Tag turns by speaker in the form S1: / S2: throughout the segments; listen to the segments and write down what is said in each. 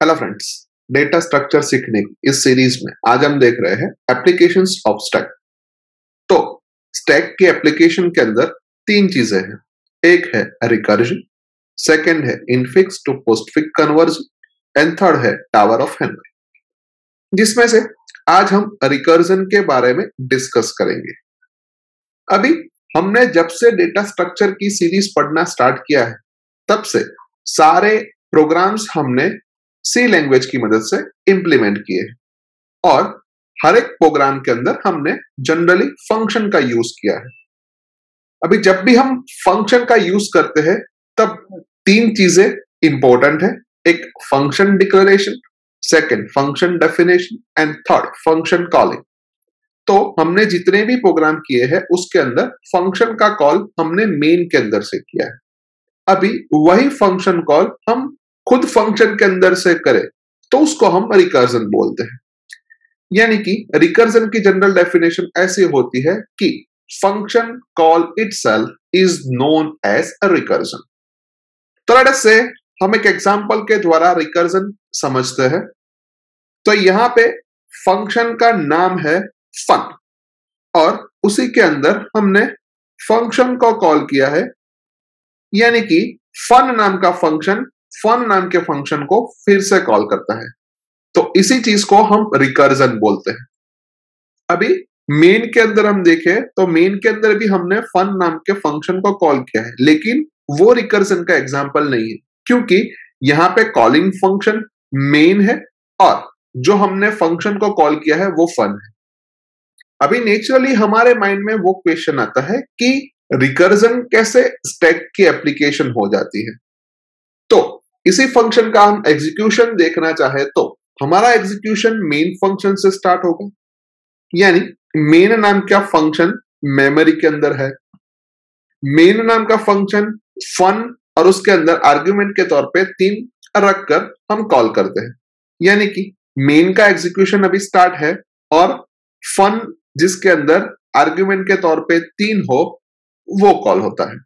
S1: Hello friends, data structure सीखने की इस सीरीज में आज हम देख रहे हैं एप्लीकेशंस ऑफ स्टैक। तो स्टैक के एप्लीकेशन के अंदर तीन चीजें हैं। एक है रिकर्जन, सेकंड है infix to postfix conversion and third है टावर ऑफ हेनरी, जिसमें से आज हम रिकर्जन के बारे में डिस्कस करेंगे। अभी हमने जब से डेटा स्ट्रक्चर की सीरीज पढ़ना स्टार्ट किया है तब से सारे प्रोग्राम्स हमने सी लैंग्वेज की मदद से इंप्लीमेंट किए हैं और हर एक प्रोग्राम के अंदर हमने जनरली फंक्शन का यूज किया है। अभी जब भी हम फंक्शन का यूज करते हैं तब तीन चीजें इंपॉर्टेंट है। एक function declaration, second function definition and third function calling. तो हमने जितने भी प्रोग्राम किए हैं उसके अंदर फंक्शन का कॉल हमने मेन के अंदर से किया है। अभी वही फंक्शन कॉल हम खुद फंक्शन के अंदर से करें तो उसको हम रिकर्जन बोलते हैं। यानी कि रिकर्जन की जनरल डेफिनेशन ऐसी होती है कि function call itself is known as a recursion. तो लेट अस से हम एक एग्जांपल के द्वारा रिकर्जन समझते हैं। तो यहां पे फंक्शन का नाम है फन और उसी के अंदर हमने फंक्शन को कॉल किया है, यानी कि फन नाम का फंक्शन फन नाम के फंक्शन को फिर से कॉल करता है। तो इसी चीज को हम रिकर्जन बोलते हैं। अभी मेन के अंदर हम देखें तो मेन के अंदर भी हमने फन नाम के फंक्शन को कॉल किया है, लेकिन वो रिकर्जन का एग्जांपल नहीं है क्योंकि यहां पे कॉलिंग फंक्शन मेन है और जो हमने फंक्शन को कॉल किया है वो फन है। अभी नेचुरली हमारे माइंड में वो क्वेश्चन आता है कि रिकर्जन कैसे स्टैक की एप्लीकेशन हो जाती है। तो इसी फंक्शन का हम एग्जीक्यूशन देखना चाहे तो हमारा एग्जीक्यूशन मेन फंक्शन से स्टार्ट होगा, यानी मेन नाम का फंक्शन मेमोरी के अंदर है। मेन नाम का फंक्शन फन और उसके अंदर आर्गुमेंट के तौर पे 3 रखकर हम कॉल करते हैं, यानी कि मेन का एग्जीक्यूशन अभी स्टार्ट है और फन जिसके अंदर आर्गुमेंट के तौर पे 3 हो वो कॉल होता है।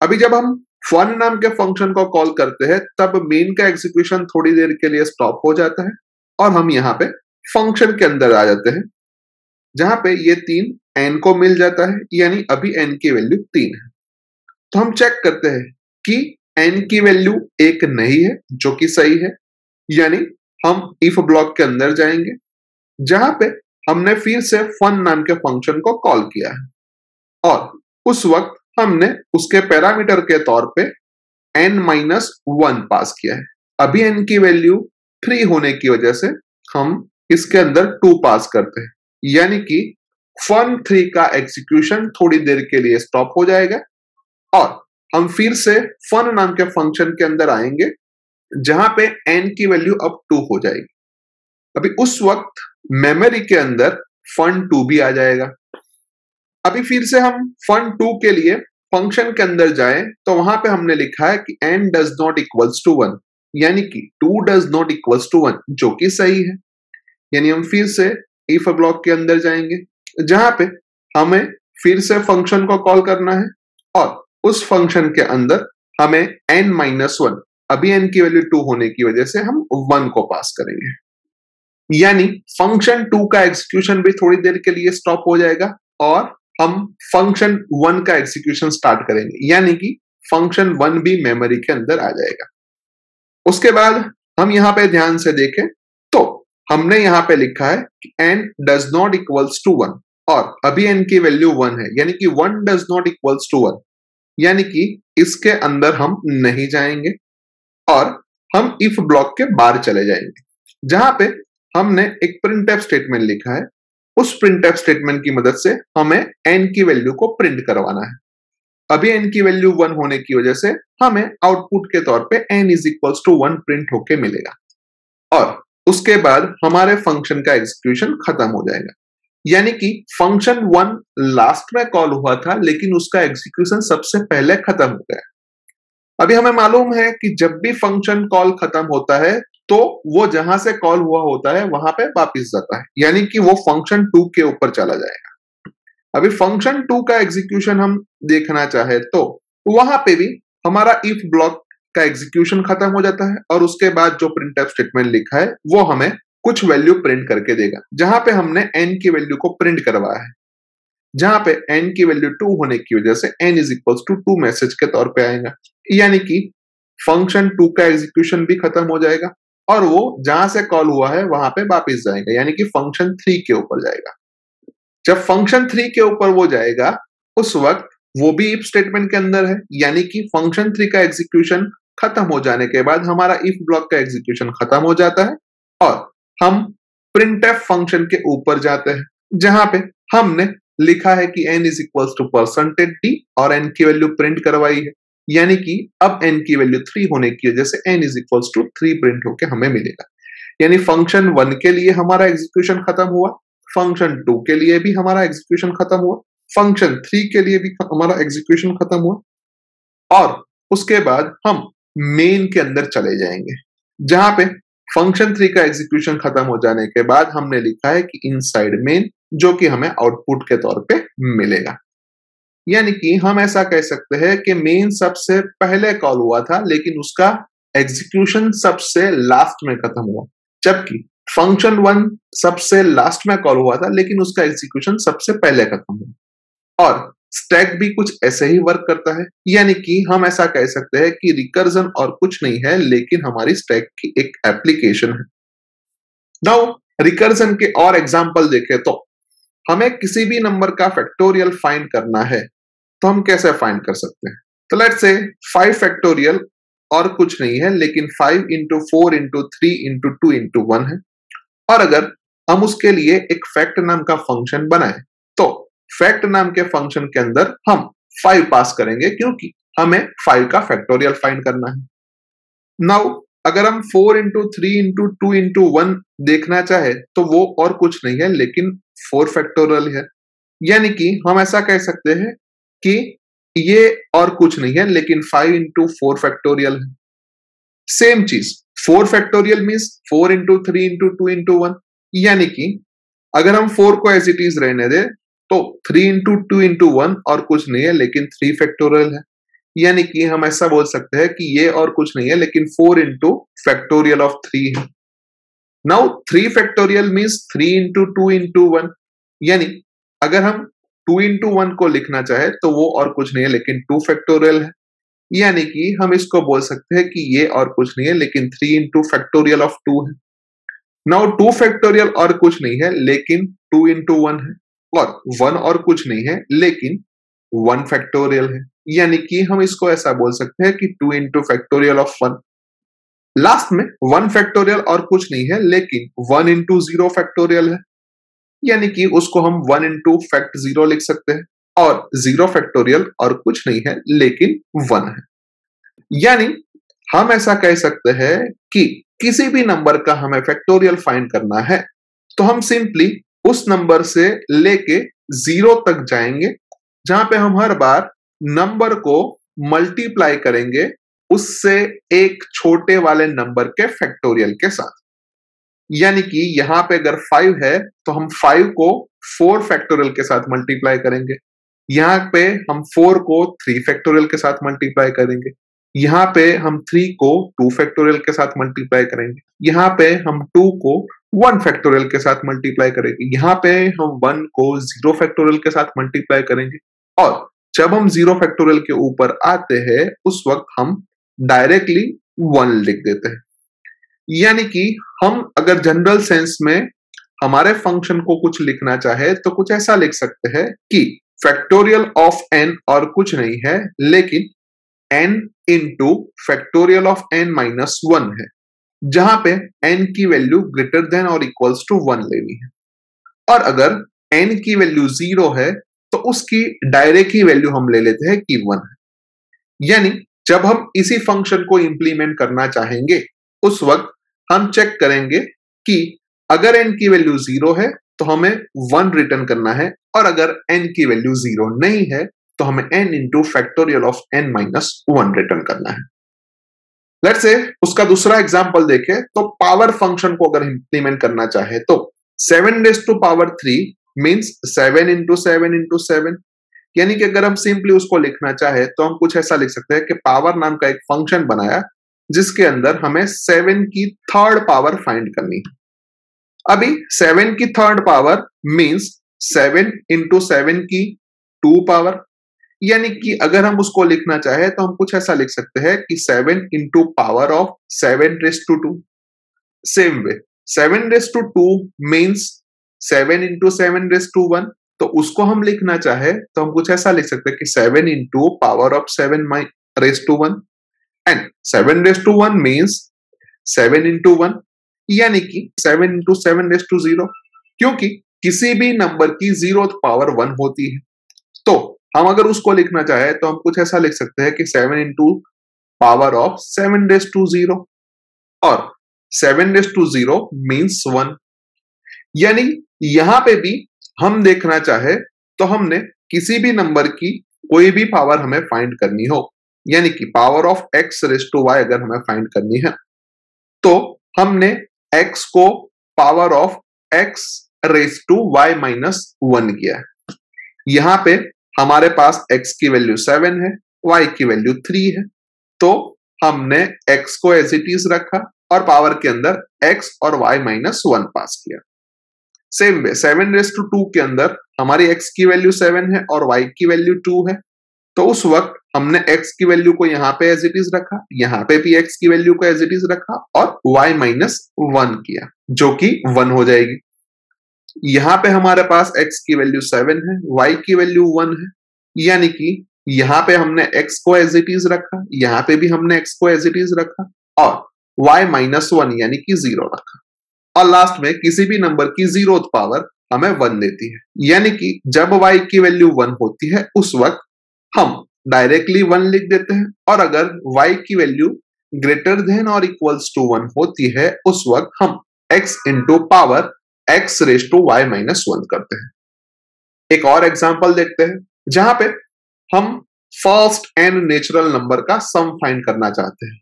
S1: अभी जब हम फन नाम के फंक्शन को कॉल करते हैं तब मेन का एग्जीक्यूशन थोड़ी देर के लिए स्टॉप हो जाता है और हम यहाँ पे फंक्शन के अंदर आ जाते हैं जहां पे ये 3 n को मिल जाता है, यानी अभी n की वैल्यू 3 है। तो हम चेक करते हैं कि n की वैल्यू 1 नहीं है, जो कि सही है, यानी हम इफ ब्लॉक के अंदर जाएंगे जहां पे हमने फिर से फन नाम के फंक्शन को कॉल किया है और उस वक्त हमने उसके पैरामीटर के तौर पे n-1 पास किया है। अभी n की वैल्यू 3 होने की वजह से हम इसके अंदर 2 पास करते हैं, यानी कि fun3 का एग्जीक्यूशन थोड़ी देर के लिए स्टॉप हो जाएगा और हम फिर से फन नाम के फंक्शन के अंदर आएंगे जहां पे n की वैल्यू अब 2 हो जाएगी। अभी उस वक्त मेमोरी के अंदर fun2 भी आ जाएगा। अभी फिर से हम fun2 के लिए फंक्शन के अंदर जाएं तो वहां पे हमने लिखा है कि n does not equals to 1, यानी कि 2 does not equals to 1, जो कि सही है। यानी हम फिर से if ब्लॉक के अंदर जाएंगे जहां पे हमें फिर से फंक्शन को कॉल करना है और उस फंक्शन के अंदर हमें n-1, अभी n की वैल्यू 2 होने की वजह से हम 1 को पास करेंगे, यानी फंक्शन 2 का एग्जीक्यूशन भी थोड़ी देर के लिए स्टॉप हो जाएगा और हम फंक्शन 1 का एग्जीक्यूशन स्टार्ट करेंगे, यानी कि फंक्शन 1 भी मेमोरी के अंदर आ जाएगा। उसके बाद हम यहाँ पे ध्यान से देखें तो हमने यहाँ पे लिखा है कि n does not equals to 1 और अभी n की वैल्यू 1 है, यानी कि 1 does not equals to 1, यानी कि इसके अंदर हम नहीं जाएंगे और हम इफ ब्लॉक के बाहर चले जाएंगे जहां पे हमने एक प्रिंटफ स्टेटमेंट लिखा है। उस प्रिंटफ स्टेटमेंट की मदद से हमें n की वैल्यू को प्रिंट करवाना है। अभी n की वैल्यू 1 होने की वजह से हमें आउटपुट के तौर पे n is equals to 1 print होके मिलेगा और उसके बाद हमारे फंक्शन का एग्जीक्यूशन खत्म हो जाएगा, यानी कि फंक्शन 1 लास्ट में कॉल हुआ था लेकिन उसका एग्जीक्यूशन सबसे पहले खत्म हो गया। अभी हमें मालूम है कि जब भी फंक्शन कॉल खत्म होता है तो वो जहां से कॉल हुआ होता है वहां पे वापस जाता है, यानी कि वो फंक्शन 2 के ऊपर चला जाएगा। अभी फंक्शन 2 का एग्जीक्यूशन हम देखना चाहे तो वहां पे भी हमारा इफ ब्लॉक का एग्जीक्यूशन खत्म हो जाता है और उसके बाद जो प्रिंटफ स्टेटमेंट लिखा है वो हमें कुछ वैल्यू प्रिंट करके देगा। जहां पे हमने n की वैल्यू को प्रिंट करवाया है, जहां पे n की वैल्यू 2 होने की वजह से n is equals to 2 message के तौर पे आएगा, यानी कि फंक्शन 2 का एग्जीक्यूशन भी खत्म हो जाएगा और वो जहां से कॉल हुआ है वहां पे वापस जाएगा, यानी कि फंक्शन 3 के ऊपर जाएगा। जब फंक्शन 3 के ऊपर वो जाएगा उस वक्त वो भी इफ स्टेटमेंट के अंदर है, यानी कि फंक्शन 3 का एग्जीक्यूशन खत्म हो जाने के बाद हमारा इफ ब्लॉक का एग्जीक्यूशन खत्म हो जाता है और हम प्रिंटफ फंक्शन के ऊपर जाते हैं, जहां पे हमने लिखा है कि n is equals to %d और n की वैल्यू प्रिंट करवाई है, यानी कि अब n की वैल्यू 3 होने की वजह से n is equals to 3 print होके हमें मिलेगा। यानी फंक्शन 1 के लिए हमारा एग्जीक्यूशन खत्म हुआ, फंक्शन 2 के लिए भी हमारा एग्जीक्यूशन खत्म हुआ, फंक्शन 3 के लिए भी हमारा एग्जीक्यूशन खत्म हुआ और उसके बाद हम मेन के अंदर चले जाएंगे, जहां पे फंक्शन 3 का एग्जीक्यूशन खत्म हो जाने के बाद हमने लिखा है कि इनसाइड मेन, जो कि हमें आउटपुट के तौर पे मिलेगा। यानी कि हम ऐसा कह सकते हैं कि मेन सबसे पहले कॉल हुआ था लेकिन उसका एग्जीक्यूशन सबसे लास्ट में खत्म हुआ, जबकि फंक्शन 1 सबसे लास्ट में कॉल हुआ था लेकिन उसका एग्जीक्यूशन सबसे पहले खत्म हुआ। और स्टैक भी कुछ ऐसे ही वर्क करता है, यानी कि हम ऐसा कह सकते हैं कि रिकर्जन और कुछ नहीं है लेकिन हमारी स्टैक की एक एप्लीकेशन है। नाउ रिकर्जन के और एग्जांपल देखें तो हमें किसी भी नंबर का फैक्टोरियल फाइंड करना है तो हम कैसे फाइंड कर सकते हैं? तो लेट्स से 5 फैक्टोरियल और कुछ नहीं है लेकिन 5 इंटू 4 इंटू 3 इंटू 2 इंटू 1 है, और अगर हम उसके लिए एक फैक्ट नाम का फंक्शन बनाए तो फैक्ट नाम के फंक्शन के अंदर हम 5 पास करेंगे क्योंकि हमें 5 का फैक्टोरियल फाइंड करना है। नाउ अगर हम 4 इंटू 3 इंटू 2 इंटू 1 देखना चाहे तो वो और कुछ नहीं है लेकिन 4 फैक्टोरियल है, यानी कि हम ऐसा कह सकते हैं कि ये और कुछ नहीं है लेकिन 5 इंटू 4 फैक्टोरियल है। सेम चीज 4 factorial means 4 into 3 into 2 into 1, यानी कि अगर हम 4 को एज इट इज रहने दे तो 3 इंटू 2 इंटू 1 और कुछ नहीं है लेकिन 3 फैक्टोरियल है, यानी कि हम ऐसा बोल सकते हैं कि ये और कुछ नहीं है लेकिन 4 इंटू फैक्टोरियल ऑफ 3 है। Now 3 factorial means 3 into 2 into 1, यानी अगर हम 2 इंटू 1 को लिखना चाहे तो वो और कुछ नहीं है लेकिन 2 फैक्टोरियल है, यानी कि हम इसको बोल सकते हैं कि ये और कुछ नहीं है लेकिन 3 इंटू फैक्टोरियल ऑफ 2 है। नाउ 2 फैक्टोरियल और कुछ नहीं है लेकिन 2 इंटू 1 है, और 1 और कुछ नहीं है लेकिन 1 फैक्टोरियल है, यानी कि हम इसको ऐसा बोल सकते हैं कि 2 इंटू फैक्टोरियल ऑफ 1। लास्ट में 1 फैक्टोरियल और कुछ नहीं है लेकिन 1 इंटू 0 फैक्टोरियल है, यानी कि उसको हम 1 इंटू फैक्ट 0 लिख सकते हैं, और 0 फैक्टोरियल और कुछ नहीं है लेकिन 1 है। यानी हम ऐसा कह सकते हैं कि किसी भी नंबर का हमें फैक्टोरियल फाइंड करना है तो हम सिंपली उस नंबर से लेके 0 तक जाएंगे, जहां पे हम हर बार नंबर को मल्टीप्लाई करेंगे उससे एक छोटे वाले नंबर के फैक्टोरियल के साथ। यानी कि यहां पे अगर 5 है तो हम 5 को 4 फैक्टोरियल के साथ मल्टीप्लाई करेंगे, यहां पे हम 4 को 3 फैक्टोरियल के साथ मल्टीप्लाई करेंगे, यहाँ पे हम 3 को 2 फैक्टोरियल के साथ मल्टीप्लाई करेंगे, यहाँ पे हम 2 को 1 फैक्टोरियल के साथ मल्टीप्लाई करेंगे, यहाँ पे हम 1 को 0 फैक्टोरियल के साथ मल्टीप्लाई करेंगे, और जब हम 0 फैक्टोरियल के ऊपर आते हैं उस वक्त हम डायरेक्टली 1 लिख देते हैं। यानी कि हम अगर जनरल सेंस में हमारे फंक्शन को कुछ लिखना चाहे तो कुछ ऐसा लिख सकते हैं कि फैक्टोरियल ऑफ n और कुछ नहीं है लेकिन n into factorial of n minus 1 है, जहां पे n की वैल्यू ग्रेटर देन और इक्वल्स टू 1 लेनी है, और अगर n की वैल्यू 0 है तो उसकी डायरेक्ट ही वैल्यू हम ले लेते हैं कि 1 है। यानी जब हम इसी फंक्शन को इंप्लीमेंट करना चाहेंगे उस वक्त हम चेक करेंगे कि अगर n की वैल्यू 0 है तो हमें 1 रिटर्न करना है, और अगर n की वैल्यू 0 नहीं है तो हमें n into factorial of n minus 1 return करना है। लेट्स से उसका दूसरा एग्जांपल देखें तो पावर फंक्शन को अगर इंप्लीमेंट करना चाहे तो 7 raise to power 3 means 7 into 7 into 7, यानी कि अगर हम सिंपली उसको लिखना चाहे तो हम कुछ ऐसा लिख सकते हैं कि पावर नाम का एक फंक्शन बनाया जिसके अंदर हमें 7 की थर्ड पावर फाइंड करनी है। अभी 7 की थर्ड पावर मींस 7 इंटू 7 की 2 पावर, यानी कि अगर हम उसको लिखना चाहे तो हम कुछ ऐसा लिख सकते हैं कि 7 into power of 7 raise to 2। Same way 7 raise to 2 means 7 into 7 raise to 1, तो उसको हम लिखना चाहे तो हम कुछ ऐसा लिख सकते हैं कि 7 into power of 7 raise to 1 and 7 raise to 1 means 7 into 1, यानी कि 7 इंटू 7 रेस टू 0, क्योंकि किसी भी नंबर की 0th पावर 1 होती है। तो हम अगर उसको लिखना चाहे तो हम कुछ ऐसा लिख सकते हैं कि 7 into power of 7 raise to 0 और 7 रेस टू 0 मींस 1, यानी यहां पे भी हम देखना चाहे तो हमने किसी भी नंबर की कोई भी पावर हमें फाइंड करनी हो, यानी कि power of x raise to y अगर हमें फाइंड करनी है तो हमने x को power of x raise to y minus 1 किया है। यहां पे हमारे पास x की वैल्यू 7 है, y की वैल्यू 3 है, तो हमने x को एज इट इज रखा और पावर के अंदर x और y माइनस 1 पास किया। सेम वे 7 रेस टू 2 के अंदर हमारी x की वैल्यू 7 है और y की वैल्यू 2 है, तो उस वक्त हमने x की वैल्यू को यहां पे एज इट इज रखा, यहां पे भी x की वैल्यू को एज इट इज रखा और y माइनस 1 किया जो कि 1 हो जाएगी। यहां पे हमारे पास x की वैल्यू 7 है, y की वैल्यू 1 है, यानी कि यहां पे हमने x को एज इट इज रखा, यहां पे भी हमने x को एज इट इज रखा और y माइनस 1 यानी कि 0 रखा, और लास्ट में किसी भी नंबर की 0th पावर हमें 1 देती है, यानी कि जब y की वैल्यू 1 होती है उस वक्त हम डायरेक्टली 1 लिख देते हैं, और अगर y की वैल्यू ग्रेटर देन और इक्वल्स टू 1 होती है उस वक्त हम x into power x raise to y minus 1 करते हैं। एक और एग्जांपल देखते हैं जहां पे हम फर्स्ट एंड नेचुरल नंबर का सम फाइंड करना चाहते हैं,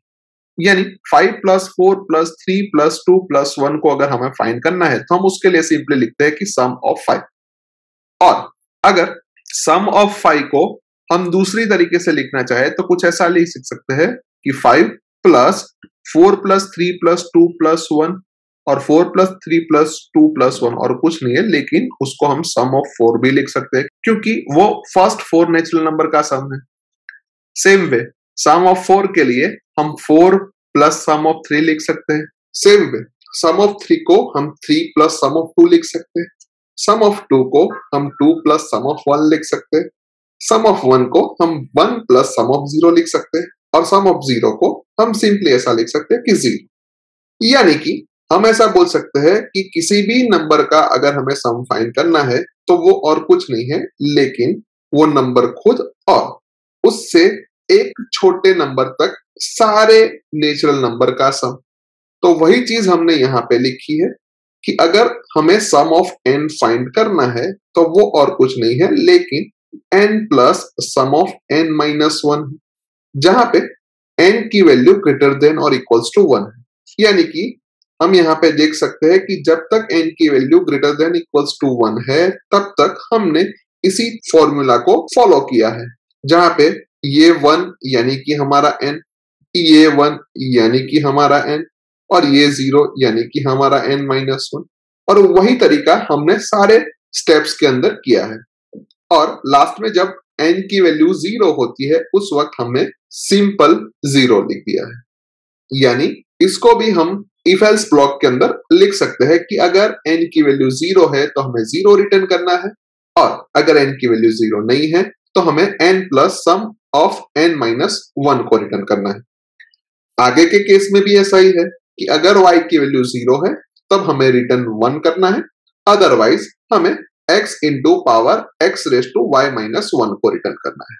S1: यानी 5 प्लस 4 प्लस 3 प्लस 2 प्लस 1 को अगर हमें फाइंड करना है तो हम उसके लिए सिंपली लिखते हैं कि सम ऑफ 5। और अगर सम ऑफ 5 को हम दूसरी तरीके से लिखना चाहे तो कुछ ऐसा लिख सकते हैं कि 5 प्लस 4 प्लस 3 प्लस 2 प्लस 1 और 4 प्लस 3 प्लस 2 प्लस 1 और कुछ नहीं है, लेकिन उसको हम सम ऑफ 4 भी लिख सकते हैं क्योंकि वो फर्स्ट 4 नेचुरल नंबर का सम है। सेम वे सम ऑफ 4 के लिए हम 4 प्लस सम ऑफ 3 लिख सकते हैं। सेम वे सम ऑफ 3 को हम 3 प्लस सम ऑफ 2 लिख सकते हैं। सम ऑफ 2 को हम 2 प्लस सम ऑफ 1 लिख सकते हैं। सम ऑफ 1 को हम 1 प्लस सम ऑफ 0 लिख सकते हैं और सम ऑफ 0 को हम सिंपली ऐसा लिख सकते हैं कि 0, यानी कि हम ऐसा बोल सकते हैं कि किसी भी नंबर का अगर हमें सम फाइंड करना है तो वो और कुछ नहीं है लेकिन वो नंबर खुद और उससे एक छोटे नंबर तक सारे नेचुरल नंबर का सम। तो वही चीज हमने यहाँ पे लिखी है कि अगर हमें सम ऑफ n फाइंड करना है तो वो और कुछ नहीं है लेकिन n plus sum of n minus 1 है, जहां पे n की वैल्यू ग्रेटर देन और इक्वल्स टू 1 है, यानी कि हम यहाँ पे देख सकते हैं कि जब तक n की value greater than equals to 1 है तब तक हमने इसी फॉर्मूला को फॉलो किया है, जहां पे ये 1 यानी कि हमारा n, ये 1 यानी कि हमारा n और ये 0 यानी कि हमारा n माइनस 1, और वही तरीका हमने सारे स्टेप्स के अंदर किया है। और लास्ट में जब n की वैल्यू 0 होती है उस वक्त हमने सिंपल 0 लिख दिया है, यानी इसको भी हम इफ एल्स ब्लॉक के अंदर लिख सकते हैं कि अगर n की वैल्यू 0 है तो हमें 0 रिटर्न करना है, और अगर n की वैल्यू 0 नहीं है तो हमें n plus sum of n minus 1 को रिटर्न करना है। आगे के केस में भी ऐसा ही है कि अगर y की वैल्यू 0 है तब हमें रिटर्न 1 करना है, अदरवाइज हमें x into power x raise to y minus 1 को रिटर्न करना है।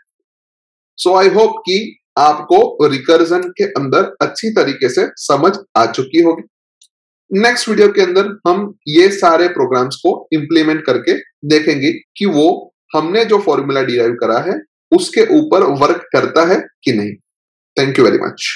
S1: सो आई होप कि आपको रिकर्जन के अंदर अच्छी तरीके से समझ आ चुकी होगी। नेक्स्ट वीडियो के अंदर हम ये सारे प्रोग्राम्स को इंप्लीमेंट करके देखेंगे कि वो हमने जो फॉर्मूला डिराइव करा है उसके ऊपर वर्क करता है कि नहीं। Thank you very much.